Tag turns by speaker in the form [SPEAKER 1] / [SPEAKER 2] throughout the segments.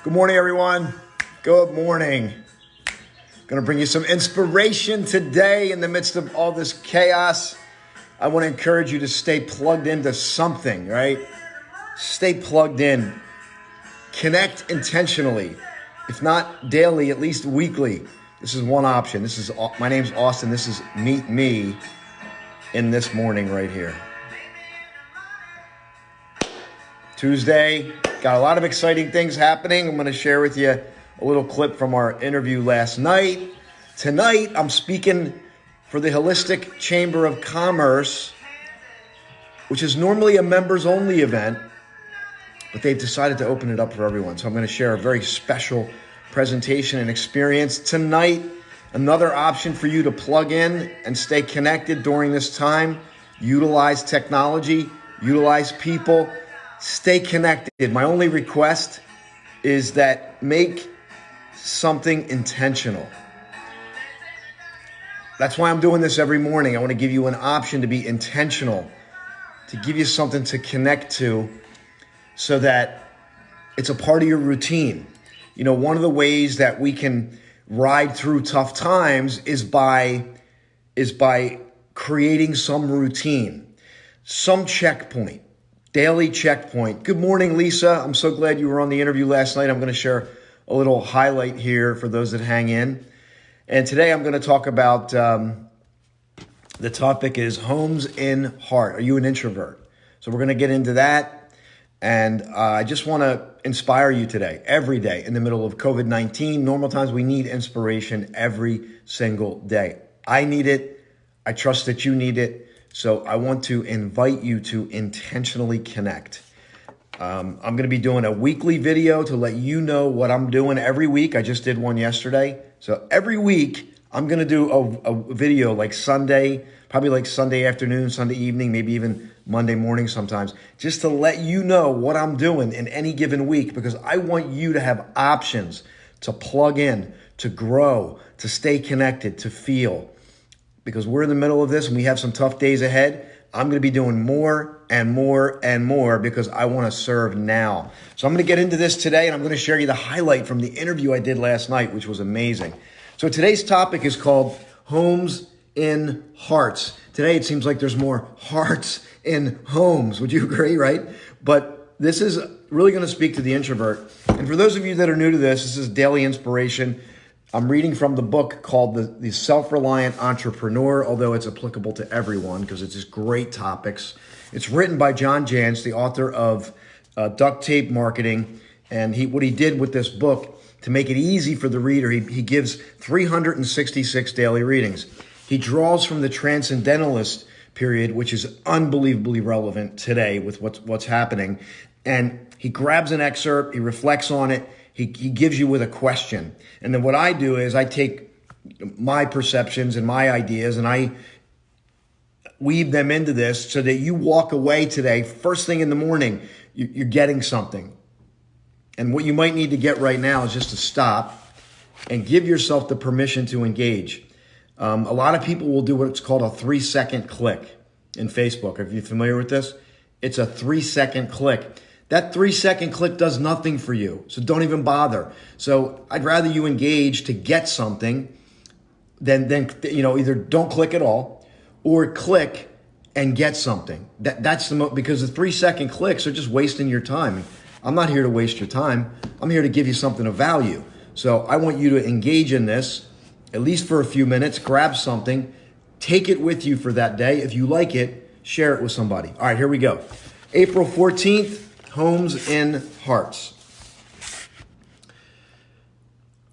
[SPEAKER 1] Good morning, everyone. Good morning. Going to bring you some inspiration today in the midst of all this chaos. I want to encourage you to stay plugged into something, right? Stay plugged in. Connect intentionally. If not daily, at least weekly. This is one option. My name's Austin. This is Meet Me in this morning right here. Tuesday, got a lot of exciting things happening. I'm going to share with you a little clip from our interview last night. Tonight, I'm speaking for the Holistic Chamber of Commerce, which is normally a members-only event, but they've decided to open it up for everyone. So I'm going to share a very special presentation and experience tonight. Another option for you to plug in and stay connected during this time. Utilize technology, utilize people. Stay connected. My only request is that make something intentional. That's why I'm doing this every morning. I want to give you an option to be intentional, to give you something to connect to so that it's a part of your routine. You know, one of the ways that we can ride through tough times is by creating some routine, some checkpoint. Daily checkpoint. Good morning, Lisa. I'm so glad you were on the interview last night. I'm going to share a little highlight here for those that hang in. And today I'm going to talk about, the topic is homes in heart. Are you an introvert? So we're going to get into that. And I just want to inspire you today, every day in the middle of COVID-19. Normal times, we need inspiration every single day. I need it. I trust that you need it. So I want to invite you to intentionally connect. I'm going to be doing a weekly video to let you know what I'm doing every week. I just did one yesterday. So every week, I'm going to do a video like Sunday, probably like Sunday afternoon, Sunday evening, maybe even Monday morning sometimes, just to let you know what I'm doing in any given week, because I want you to have options to plug in, to grow, to stay connected, to feel. Because we're in the middle of this and we have some tough days ahead. I'm going to be doing more and more and more because I want to serve now. So I'm going to get into this today, and I'm going to share you the highlight from the interview I did last night, which was amazing. So today's topic is called Homes in Hearts. Today it seems like there's more hearts in homes. Would you agree, right? But this is really going to speak to the introvert. And for those of you that are new to this is daily inspiration. I'm reading from the book called The Self-Reliant Entrepreneur, although it's applicable to everyone because it's just great topics. It's written by John Jantsch, the author of Duct Tape Marketing. And what he did with this book, to make it easy for the reader, he gives 366 daily readings. He draws from the Transcendentalist period, which is unbelievably relevant today with what's happening. And he grabs an excerpt, he reflects on it, he gives you with a question. And then what I do is I take my perceptions and my ideas and I weave them into this so that you walk away today, first thing in the morning, you're getting something. And what you might need to get right now is just to stop and give yourself the permission to engage. A lot of people will do what's called a 3-second click in Facebook. Are you familiar with this? It's a 3-second click. That 3-second click does nothing for you, so don't even bother. So I'd rather you engage to get something than either don't click at all or click and get something. That's because the 3-second clicks are just wasting your time. I'm not here to waste your time. I'm here to give you something of value. So I want you to engage in this, at least for a few minutes, grab something, take it with you for that day. If you like it, share it with somebody. All right, here we go. April 14th. Homes in Hearts.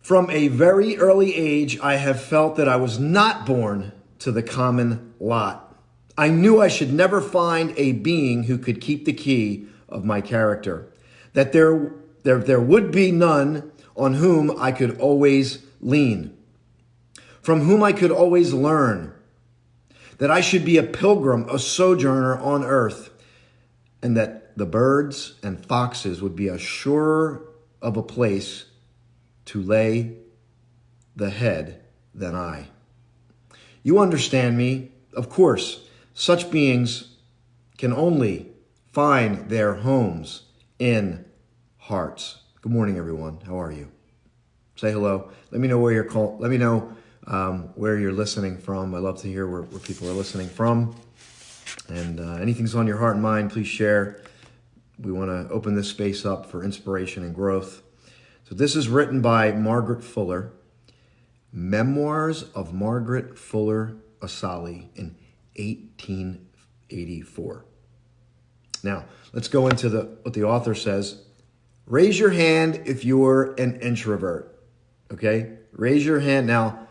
[SPEAKER 1] From a very early age, I have felt that I was not born to the common lot. I knew I should never find a being who could keep the key of my character, that there would be none on whom I could always lean, from whom I could always learn, that I should be a pilgrim, a sojourner on earth, and that the birds and foxes would be a surer of a place to lay the head than I. You understand me? Of course, such beings can only find their homes in hearts. Good morning, everyone. How are you? Say hello. Let me know where you're Let me know where you're listening from. I love to hear where people are listening from. And anything's on your heart and mind, please share. We want to open this space up for inspiration and growth. So this is written by Margaret Fuller, Memoirs of Margaret Fuller Asali in 1884. Now, let's go into what the author says. Raise your hand if you're an introvert, okay? Raise your hand. Now,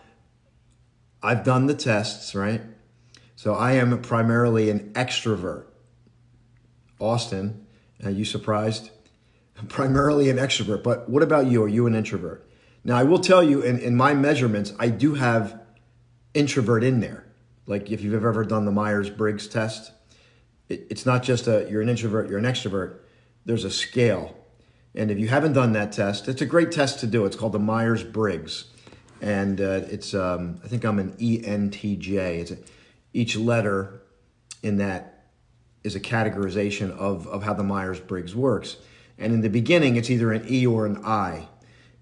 [SPEAKER 1] I've done the tests, right? So I am primarily an extrovert. Austin, are you surprised? I'm primarily an extrovert, but what about you? Are you an introvert? Now, I will tell you, in my measurements, I do have introvert in there. Like if you've ever done the Myers Briggs test, it's not just you're an introvert, you're an extrovert. There's a scale. And if you haven't done that test, it's a great test to do. It's called the Myers Briggs. And it's, I think I'm an ENTJ. Each letter in that is a categorization of how the Myers Briggs works. And in the beginning, it's either an E or an I.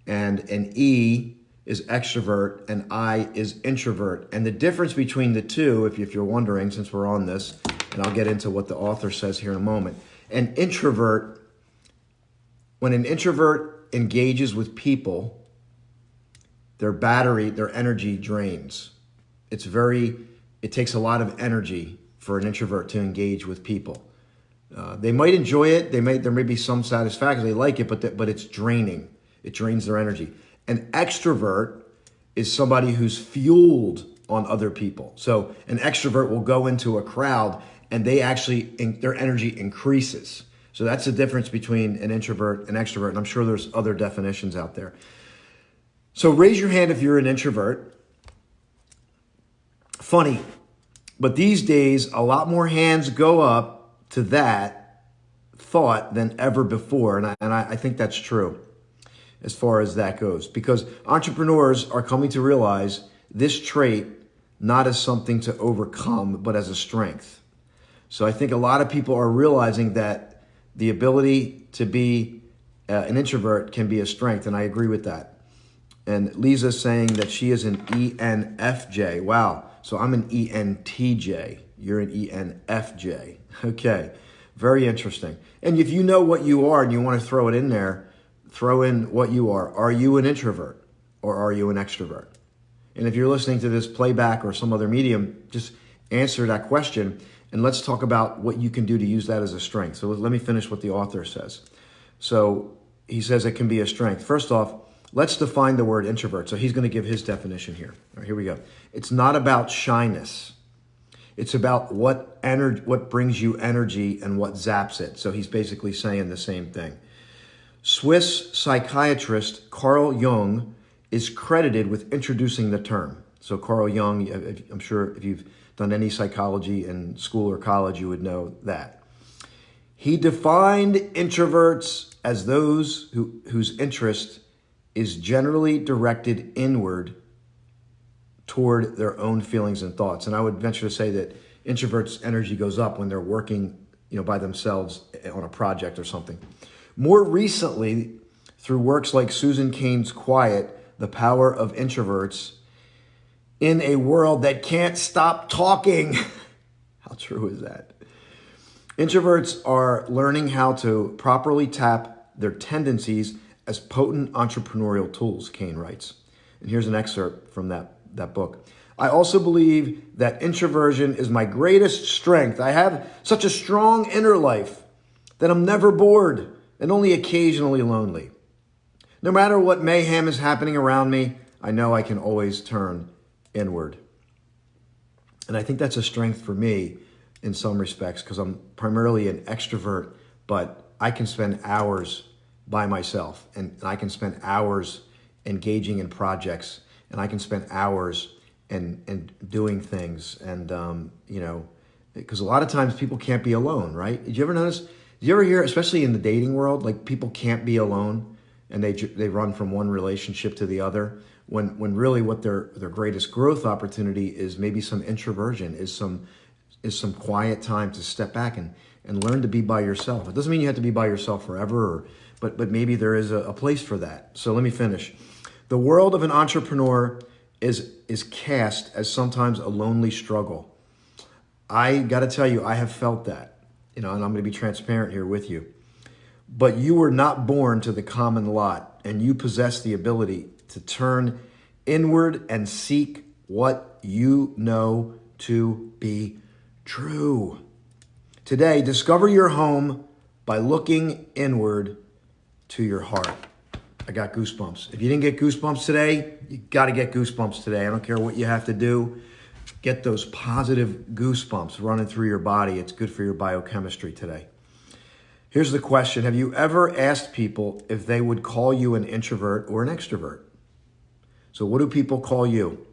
[SPEAKER 1] And an E is extrovert and I is introvert. And the difference between the two, if you're wondering, since we're on this, and I'll get into what the author says here in a moment. When an introvert engages with people, their energy drains. It takes a lot of energy for an introvert to engage with people. They might enjoy it. There may be some satisfaction. They like it, but it's draining. It drains their energy. An extrovert is somebody who's fueled on other people. So an extrovert will go into a crowd and their energy increases. So that's the difference between an introvert and extrovert. And I'm sure there's other definitions out there. So raise your hand if you're an introvert. Funny, but these days, a lot more hands go up to that thought than ever before. And I think that's true as far as that goes, because entrepreneurs are coming to realize this trait not as something to overcome, but as a strength. So I think a lot of people are realizing that the ability to be an introvert can be a strength, and I agree with that. And Lisa's saying that she is an ENFJ. Wow. So I'm an ENTJ. You're an ENFJ. Okay. Very interesting. And if you know what you are and you want to throw it in there, throw in what you are. Are you an introvert or are you an extrovert? And if you're listening to this playback or some other medium, just answer that question and let's talk about what you can do to use that as a strength. So let me finish what the author says. So he says it can be a strength. First off, let's define the word introvert. So he's going to give his definition here. All right, here we go. It's not about shyness. It's about what brings you energy and what zaps it. So he's basically saying the same thing. Swiss psychiatrist Carl Jung is credited with introducing the term. So Carl Jung, I'm sure if you've done any psychology in school or college, you would know that. He defined introverts as those whose interest is generally directed inward toward their own feelings and thoughts. And I would venture to say that introverts' energy goes up when they're working, by themselves on a project or something. More recently, through works like Susan Cain's Quiet, The Power of Introverts, in a world that can't stop talking. How true is that? Introverts are learning how to properly tap their tendencies as potent entrepreneurial tools, Cain writes. And here's an excerpt from that book. I also believe that introversion is my greatest strength. I have such a strong inner life that I'm never bored and only occasionally lonely. No matter what mayhem is happening around me, I know I can always turn inward. And I think that's a strength for me in some respects because I'm primarily an extrovert, but I can spend hours by myself and I can spend hours engaging in projects and I can spend hours and doing things. And, because a lot of times people can't be alone, right? Did you ever notice, did you ever hear, especially in the dating world, like people can't be alone and they run from one relationship to the other when really what their greatest growth opportunity is maybe some introversion, is some quiet time to step back and learn to be by yourself. It doesn't mean you have to be by yourself forever, but maybe there is a place for that. So let me finish. The world of an entrepreneur is cast as sometimes a lonely struggle. I got to tell you, I have felt that, and I'm going to be transparent here with you. But you were not born to the common lot, and you possess the ability to turn inward and seek what you know to be true. Today, discover your home by looking inward to your heart. I got goosebumps. If you didn't get goosebumps today, you got to get goosebumps today. I don't care what you have to do. Get those positive goosebumps running through your body. It's good for your biochemistry today. Here's the question. Have you ever asked people if they would call you an introvert or an extrovert? So what do people call you?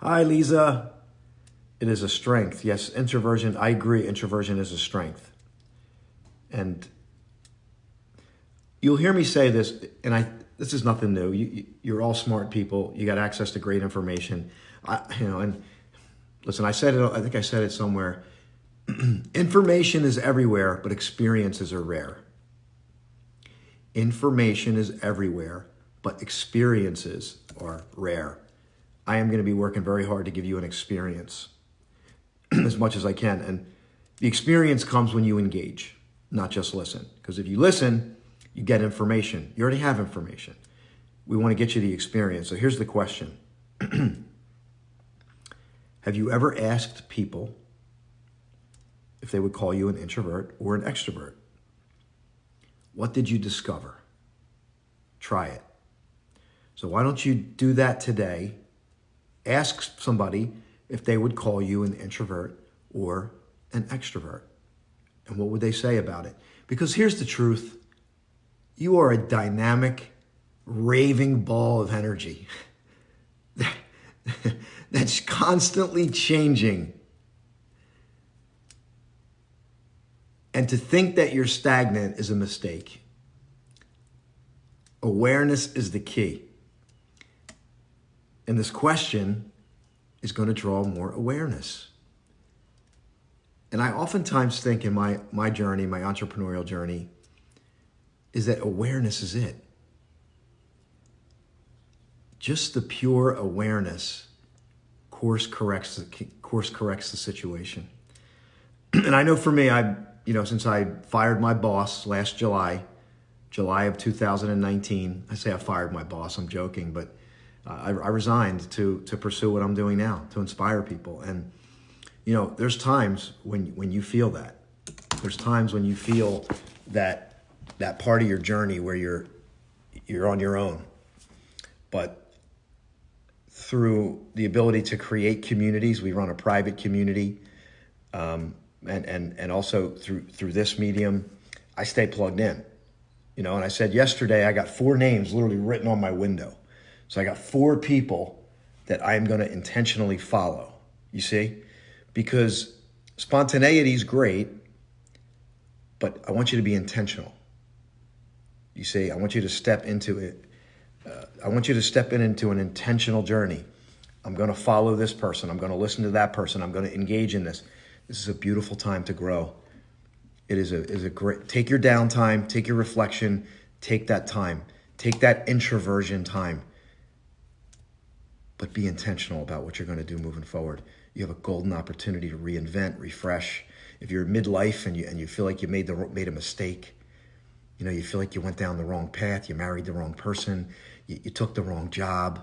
[SPEAKER 1] Hi, Lisa. It is a strength. Yes, introversion. I agree. Introversion is a strength. And you'll hear me say this, and this is nothing new. You're all smart people. You got access to great information. And listen, I said it. I think I said it somewhere. Information is everywhere, but experiences are rare. Information is everywhere, but experiences are rare. I am going to be working very hard to give you an experience as much as I can. And the experience comes when you engage, not just listen. Because if you listen, you get information. You already have information. We want to get you the experience. So here's the question. Have you ever asked people if they would call you an introvert or an extrovert? What did you discover? Try it. So why don't you do that today? Ask somebody if they would call you an introvert or an extrovert. And what would they say about it? Because here's the truth. You are a dynamic, raving ball of energy that's constantly changing. And to think that you're stagnant is a mistake. Awareness is the key. And this question is going to draw more awareness. And I oftentimes think in my journey, my entrepreneurial journey, is that awareness is it. Just the pure awareness course corrects the situation. And I know for me, since I fired my boss last July of 2019, I say I fired my boss, I'm joking, but I resigned to pursue what I'm doing now, to inspire people. And, there's times when you feel that. There's times when you feel that part of your journey where you're on your own. But through the ability to create communities, we run a private community, and also through this medium, I stay plugged in. And I said yesterday, I got 4 names literally written on my window. So I got 4 people that I'm going to intentionally follow, you see? Because spontaneity is great, but I want you to be intentional. You see, I want you to step into it. I want you to step into an intentional journey. I'm going to follow this person. I'm going to listen to that person. I'm going to engage in this. This is a beautiful time to grow. It is a great, take your downtime, take your reflection, take that time, take that introversion time, but be intentional about what you're going to do moving forward. You have a golden opportunity to reinvent, refresh. If you're midlife and you feel like you made a mistake, you feel like you went down the wrong path, you married the wrong person, you took the wrong job.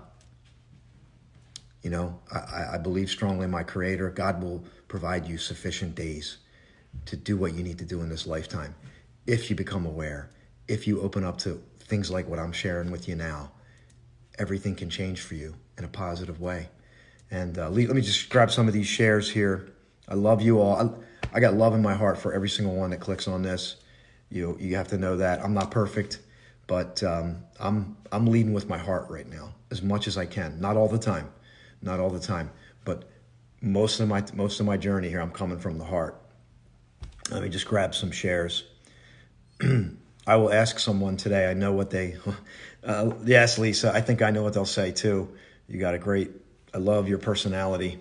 [SPEAKER 1] I believe strongly in my Creator. God will provide you sufficient days to do what you need to do in this lifetime. If you become aware, if you open up to things like what I'm sharing with you now, everything can change for you in a positive way. And let me just grab some of these shares here. I love you all. I got love in my heart for every single one that clicks on this. You have to know that I'm not perfect, but I'm leading with my heart right now as much as I can. Not all the time, but most of my journey here, I'm coming from the heart. Let me just grab some shares. I will ask someone today. I know what they. Yes, Lisa. I think I know what they'll say too. You got I love your personality.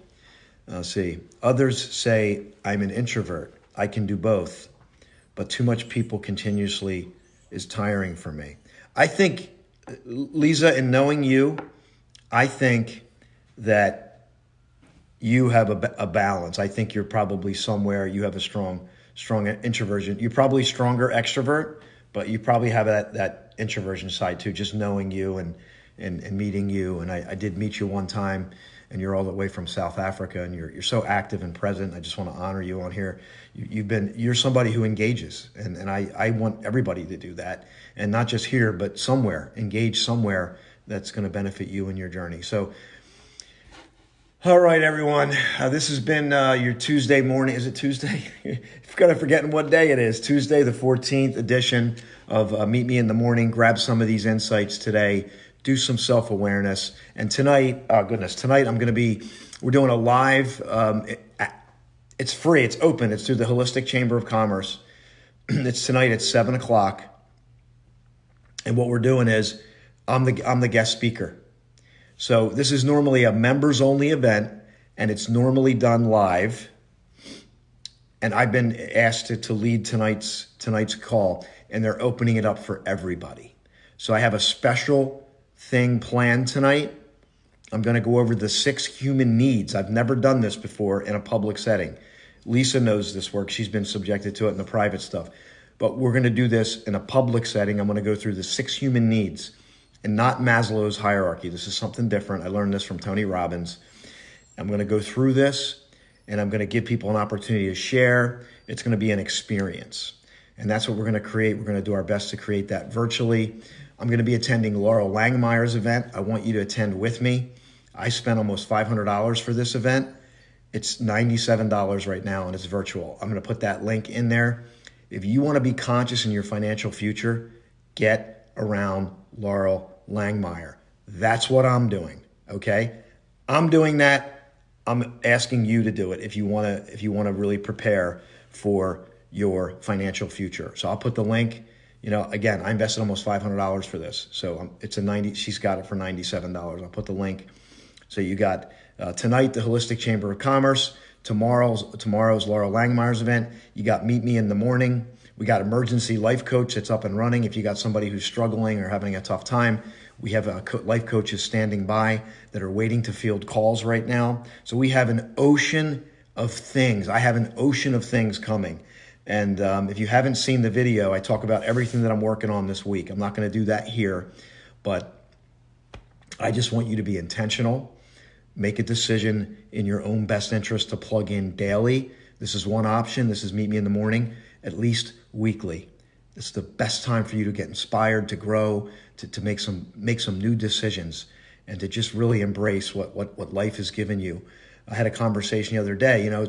[SPEAKER 1] See, others say I'm an introvert. I can do both. but too much people continuously is tiring for me. I think, Lisa, in knowing you, I think that you have a balance. I think you're probably somewhere, you have a strong introversion. You're probably stronger extrovert, but you probably have that introversion side too, just knowing you and meeting you. And I did meet you one time, and you're all the way from South Africa, and you're so active and present. I just want to honor you on here. You're somebody who engages, and I want everybody to do that, and not just here, but somewhere, engage somewhere that's going to benefit you in your journey. So, all right, everyone, this has been your Tuesday morning. Is it Tuesday? I've got to forgetting what day it is. Tuesday, the 14th edition of Meet Me in the Morning. Grab some of these insights today. Do some self-awareness. And tonight, tonight we're doing a live, it's free, it's open, it's through the Holistic Chamber of Commerce. It's tonight at 7 o'clock. And what we're doing is, I'm the guest speaker. So this is normally a members only event, and it's normally done live. And I've been asked to lead tonight's call, and they're opening it up for everybody. So I have a special thing planned tonight. I'm going to go over the 6 human needs. I've never done this before in a public setting. Lisa knows this work. She's been subjected to it in the private stuff. But we're going to do this in a public setting. I'm going to go through the 6 human needs, and not Maslow's hierarchy. This is something different. I learned this from Tony Robbins. I'm going to go through this, and I'm going to give people an opportunity to share. It's going to be an experience. And that's what we're going to create. We're going to do our best to create that virtually. I'm going to be attending Laurel Langmeyer's event. I want you to attend with me. I spent almost $500 for this event. It's $97 right now, and it's virtual. I'm going to put that link in there. If you want to be conscious in your financial future, get around Laurel Langmeyer. That's what I'm doing, okay? I'm doing that. I'm asking you to do it if you want to really prepare for your financial future. So I'll put the link. You know, again, I invested almost $500 for this. So it's she's got it for $97. I'll put the link. So you got tonight, the Holistic Chamber of Commerce. Tomorrow's Laurel Langmeyer's event. You got Meet Me in the Morning. We got Emergency Life Coach that's up and running. If you got somebody who's struggling or having a tough time, we have life coaches standing by that are waiting to field calls right now. So we have an ocean of things. I have an ocean of things coming. And if you haven't seen the video, I talk about everything that I'm working on this week. I'm not going to do that here, but I just want you to be intentional. Make a decision in your own best interest to plug in daily. This is one option. This is Meet Me in the Morning, at least weekly. It's the best time for you to get inspired, to grow, to make some new decisions, and to just really embrace what life has given you. I had a conversation the other day. You know,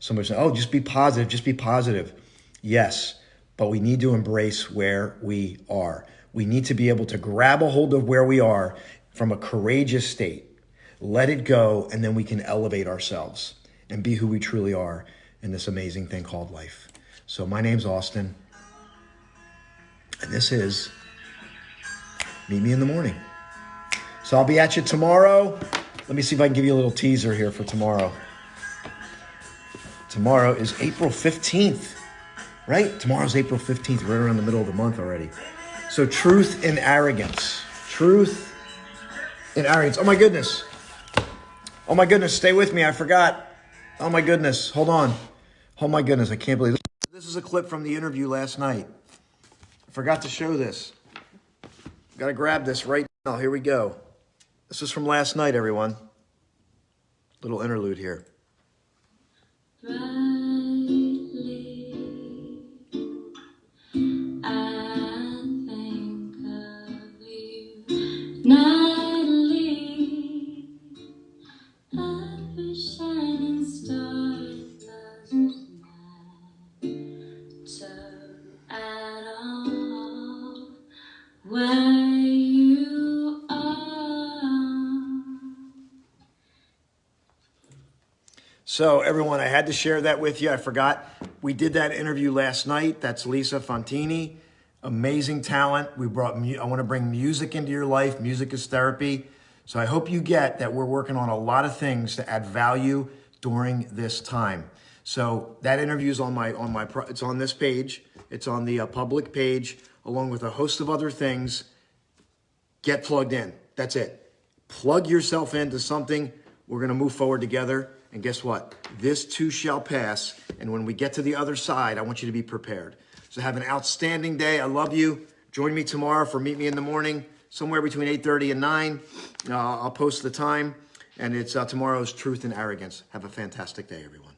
[SPEAKER 1] somebody said, "Oh, just be positive. Just be positive." Yes, but we need to embrace where we are. We need to be able to grab a hold of where we are from a courageous state. Let it go, and then we can elevate ourselves and be who we truly are in this amazing thing called life. So my name's Austin, and this is Meet Me in the Morning. So I'll be at you tomorrow. Let me see if I can give you a little teaser here for tomorrow. Tomorrow is April 15th, right? Tomorrow's April 15th, right around the middle of the month already. So truth and arrogance. Truth and arrogance. Oh my goodness. Oh my goodness, stay with me, I forgot. Oh my goodness, hold on. Oh my goodness, I can't believe this. This is a clip from the interview last night. I forgot to show this. Gotta grab this right now, here we go. This is from last night, everyone. Little interlude here. So everyone, I had to share that with you. I forgot. We did that interview last night. That's Lisa Fontini. Amazing talent. I want to bring music into your life. Music is therapy. So I hope you get that we're working on a lot of things to add value during this time. So that interview is it's on this page. It's on the public page, along with a host of other things. Get plugged in. That's it. Plug yourself into something. We're going to move forward together. And guess what? This too shall pass. And when we get to the other side, I want you to be prepared. So have an outstanding day. I love you. Join me tomorrow for Meet Me in the Morning, somewhere between 8:30 and 9. I'll post the time. And it's tomorrow's Truth and Arrogance. Have a fantastic day, everyone.